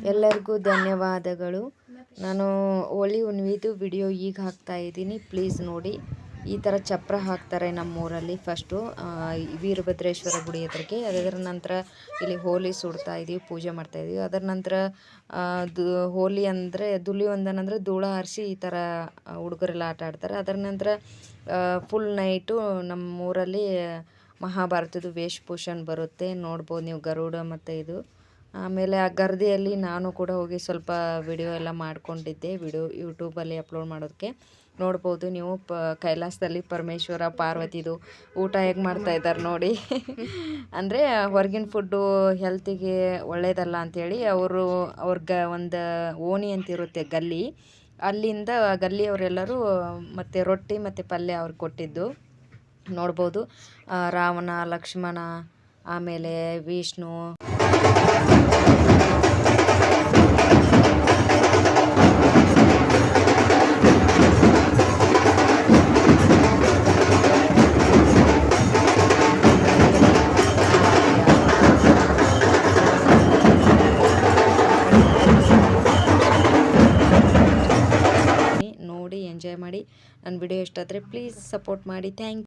ಎಲ್ಲರಿಗೂ ಧನ್ಯವಾದಗಳು. ನಾನು ಹೋಳಿ ಹುಣ್ಣಿಮೆದು ವಿಡಿಯೋ ಈಗ ಹಾಕ್ತಾ ಇದ್ದೀನಿ, ಪ್ಲೀಸ್ ನೋಡಿ. ಈ ಥರ ಚಪ್ರ ಹಾಕ್ತಾರೆ ನಮ್ಮೂರಲ್ಲಿ. ಫಸ್ಟು ವೀರಭದ್ರೇಶ್ವರ ಗುಡಿ ಹತ್ರಕ್ಕೆ, ಅದರ ನಂತರ ಇಲ್ಲಿ ಹೋಳಿ ಸುಡ್ತಾ ಇದ್ದೀವಿ, ಪೂಜೆ ಮಾಡ್ತಾ ಇದ್ದೀವಿ. ಅದರ ನಂತರ ಹೋಳಿ ಅಂದರೆ ದುಲಿಯೊಂದನ್ ಅಂದರೆ ಧೂಳ ಹಾರಿಸಿ ಈ ಥರ ಹುಡುಗರೆಲ್ಲ ಆಟ ಆಡ್ತಾರೆ. ಅದರ ನಂತರ ಫುಲ್ ನೈಟು ನಮ್ಮೂರಲ್ಲಿ ಮಹಾಭಾರತದ ವೇಷಭೂಷಣ ಬರುತ್ತೆ, ನೋಡ್ಬೋದು ನೀವು, ಗರುಡ ಮತ್ತು ಇದು. ಆಮೇಲೆ ಆ ಗರ್ದಿಯಲ್ಲಿ ನಾನು ಕೂಡ ಹೋಗಿ ಸ್ವಲ್ಪ ವಿಡಿಯೋ ಎಲ್ಲ ಮಾಡ್ಕೊಂಡಿದ್ದೆ, ಯೂಟ್ಯೂಬಲ್ಲಿ ಅಪ್ಲೋಡ್ ಮಾಡೋದಕ್ಕೆ ನೋಡ್ಬೋದು ನೀವು. ಕೈಲಾಸದಲ್ಲಿ ಪರಮೇಶ್ವರ ಪಾರ್ವತಿದು ಊಟ ಹೇಗೆ ಮಾಡ್ತಾ ಇದ್ದಾರೆ ನೋಡಿ. ಅಂದರೆ ಹೊರಗಿನ ಫುಡ್ಡು ಹೆಲ್ತಿಗೆ ಒಳ್ಳೇದಲ್ಲ ಅಂಥೇಳಿ ಅವ್ರಿಗೆ ಒಂದು ಓಣಿ ಅಂತಿರುತ್ತೆ ಗಲ್ಲಿ, ಅಲ್ಲಿಂದ ಗಲ್ಲಿಯವರೆಲ್ಲರೂ ಮತ್ತು ರೊಟ್ಟಿ ಮತ್ತು ಪಲ್ಯ ಅವ್ರಿಗೆ ಕೊಟ್ಟಿದ್ದು ನೋಡ್ಬೋದು. ರಾವಣ, ಲಕ್ಷ್ಮಣ, ಆಮೇಲೆ ವಿಷ್ಣು, ನೋಡಿ ಎಂಜಾಯ್ ಮಾಡಿ. ನನ್ನ ವಿಡಿಯೋ ಇಷ್ಟ ಆದರೆ ಪ್ಲೀಸ್ ಸಪೋರ್ಟ್ ಮಾಡಿ. Thank you.